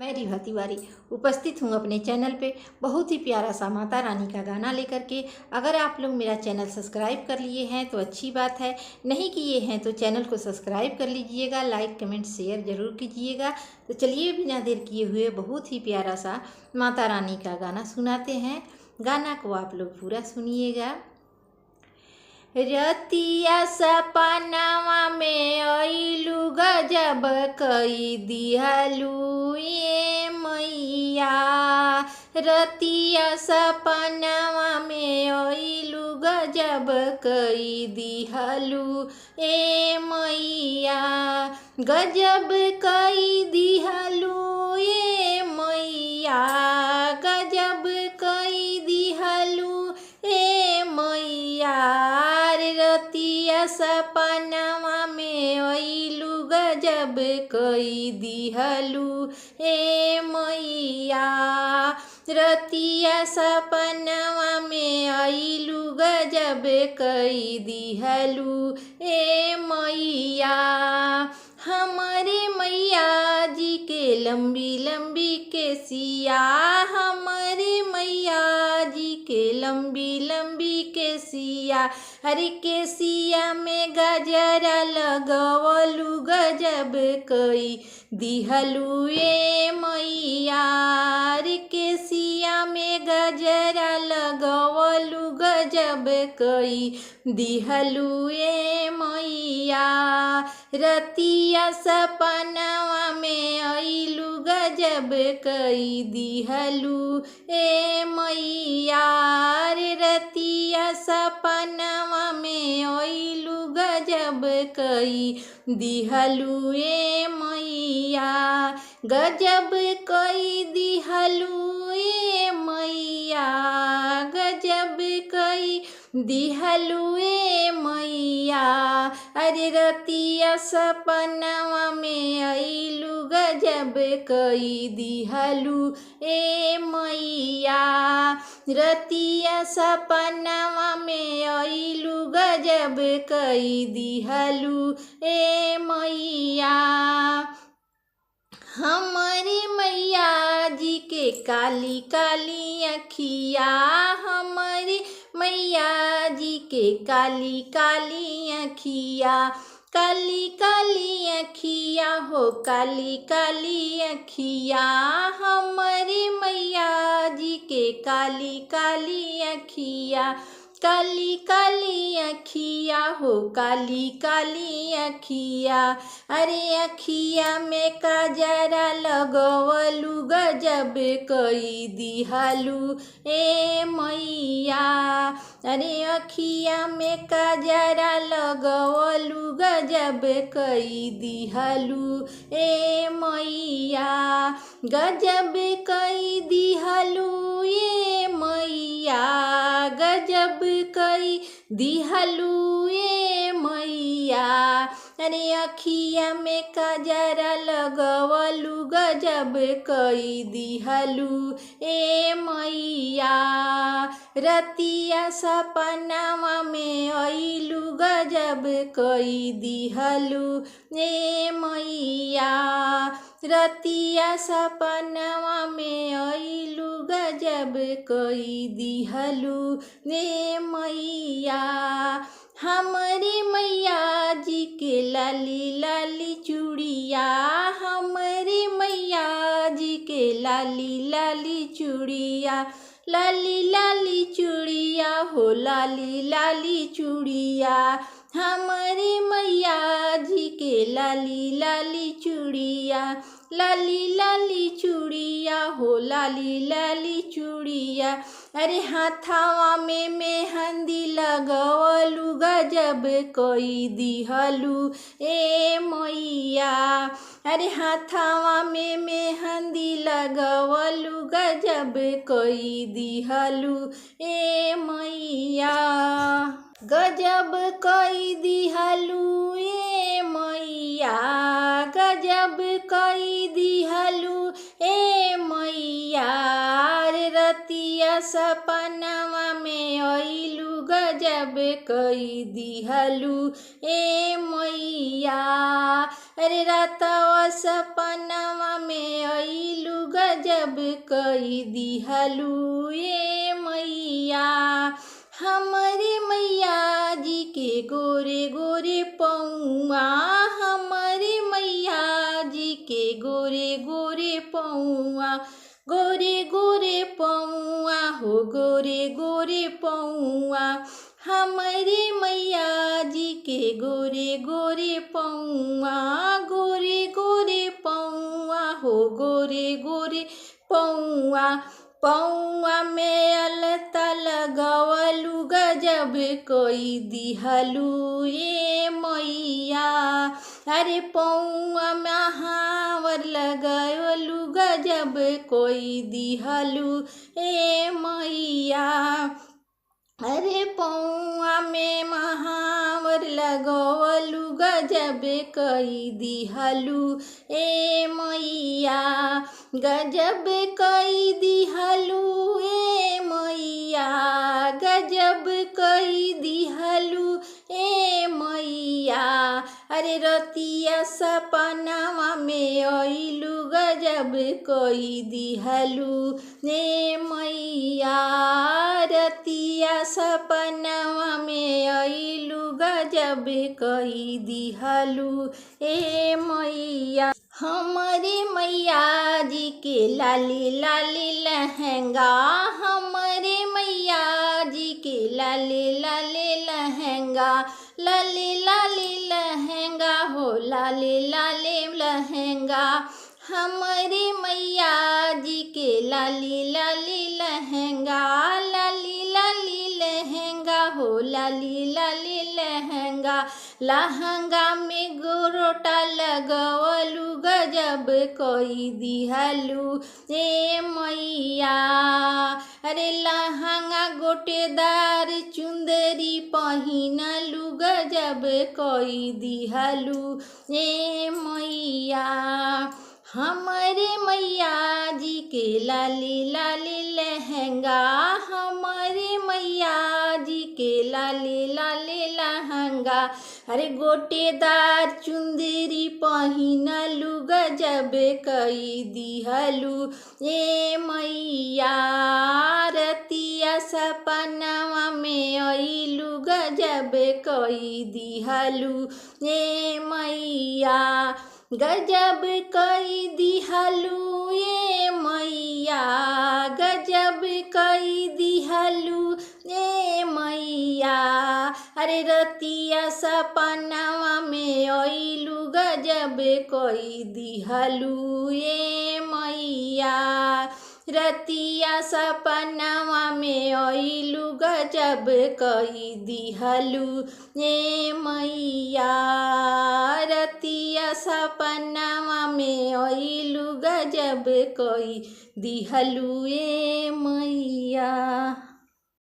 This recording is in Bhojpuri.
मैं रिभा तिवारी उपस्थित हूँ अपने चैनल पे बहुत ही प्यारा सा माता रानी का गाना लेकर के। अगर आप लोग मेरा चैनल सब्सक्राइब कर लिए हैं तो अच्छी बात है, नहीं किए हैं तो चैनल को सब्सक्राइब कर लीजिएगा, लाइक कमेंट शेयर ज़रूर कीजिएगा। तो चलिए बिना देर किए हुए बहुत ही प्यारा सा माता रानी का गाना सुनाते हैं। गाना को आप लोग पूरा सुनिएगा। रतिया सपनावा में अइलू गजब कई दिहलू ये मैया। रतिया सपनावा में अइलू गजब कई दिहलू ए मैया। गजब कई दिहलू ये मैया, गजब कई दिहलू ए मैया। रतिया सपनावा में अइलू गजब कई दिहलू ए मैया। रतिया सपनावा में अइलू गजब कई दिहलू ए मैया। हमारे मैया जी के लंबी लंबी केसिया, हमारे मैया जी के लंबी लंबी केसिया। हरे केसिया में गजरा लगवलू गजब कई दिहलू ए मैया। रे केसिया में गजरा लगवलू गजब कई दिहलू ए मैया। रतिया सपनावा में अइलू गजब कई दिहलू ए मैया। रे रतिया सपनावा में अइलू गजब कई दिहलू ए मैया। गजब कई दिहलू ए मैया, गजब कई दिहलू ए मैया। अरे रतिया सपनावा में अइलू गजब कई दिहलू ए मैया। रतिया सपनावा में अइलू गजब कई दिहलू ए मैया। हमारी मैया जी के काली काली अखिया, हमारी मैया जी के काली काली अखिया। काली काली अखिया हो काली काली अखिया, हमारी मैया जी के काली काली अखिया। काली काली अखिया हो काली काली अखिया। अरे अखिया में काजरा लगवलू गजब कई दिहलू ए मैया। अरे अखिया में काजरा लगवलू गजब कई दिहलू ए मैया। गजब कई दिहलू ए मैया, गजब कई दिहलू ए मैया। अरे अखिया में काजरा लगवलू गजब कई दिहलू ए मैया। रतिया सपनावा में अइलू गजब कई दिहलू ए मैया। रतिया सपनावा में अइलू गजब कई दिहलू ए मैया। हमारी मैया जी के लाली लाली चूड़िया, हमारी मैया जी के लाली लाली चूड़िया। लाली लाली चूड़िया हो लाली लाली चूड़िया। हमारी मैया जी के लाली लाली चूड़िया। लाली लाली चूड़िया हो लाली लाली चूड़िया। अरे हाथावा में मेहंदी लगवलू गजब कई दिहलू ए मैया। अरे हाथावा में मेहंदी लगवलू गजब कई दिहलू ए मैया। गजब कई दिहलू ए मैया, गजब कई दिहलू ए मैया। रे रतिया सपनावा में अइलू गजब कई दिहलू ए मैया। अरे रातवा सपनावा में अइलू गजब कई दिहलू ए मैया। हमारे मैया जी के गोरे गोरे पौआ, हमारे मैया जी के गोरे गोरे पौआ, गोरे गोरे पौआ हो गोरे गोरे पौआ। हमारे मैया जी के गोरे गोरे पौआ, गोरे गोरे पौआ हो गोरे गोरे पौआ। पौआ में अलता लगवलू गजब कोई दिहलू ए मैया। अरे पौआ में हावर लगवलू गजब कोई दिहलू ए मैया। अरे पौआ में महावर लगवलू गजब कई दिहलू ए मैया। गजब कई दिहलू ए मैया, गजब कई दिहलू ए मैया। अरे रतिया सपनावा में अइलू गजब कई दिहलू ए मैया। रतिया सपनावा में अइलू गजब कई दिहलू ए मैया। हमारे मैया जी के लाली लाली लहंगा, हमारे मैया जी के लाली लाली लहंगा, लाली लाली लहंगा हो लाली लाली लहंगा। हमारे मैया जी के लाली लाली लहंगा, लाली लाली लहंगा हो लाली लाली लहंगा। लहंगा में गोरोटा लगवलू गजब कोई दिहलू ए मैया। अरे लहंगा गोटेदार चुंदरी पहिनलू गजब कोई दिहलू ए मैया। हमारे मैया जी के लाली लाली लहंगा, हमारे मैया जी के लाली लाली लहंगा। अरे गोटेदार चुंदरी पहिनलू गजब कई दिहलू ए मैया। रतिया सपनावा में अइलू गजब कई दिहलू ए मैया। गजब कई दिहलू ए मैया, गजब कई दिहलू ए मैया। अरे रतिया सपनावा में अइलू गजब कई दिहलू ए मैया। रतिया सपनावा में अइलू गजब कई दिहलू ए मैया। रतिया सपनावा में अइलू गजब कई दिहलू ए मैया।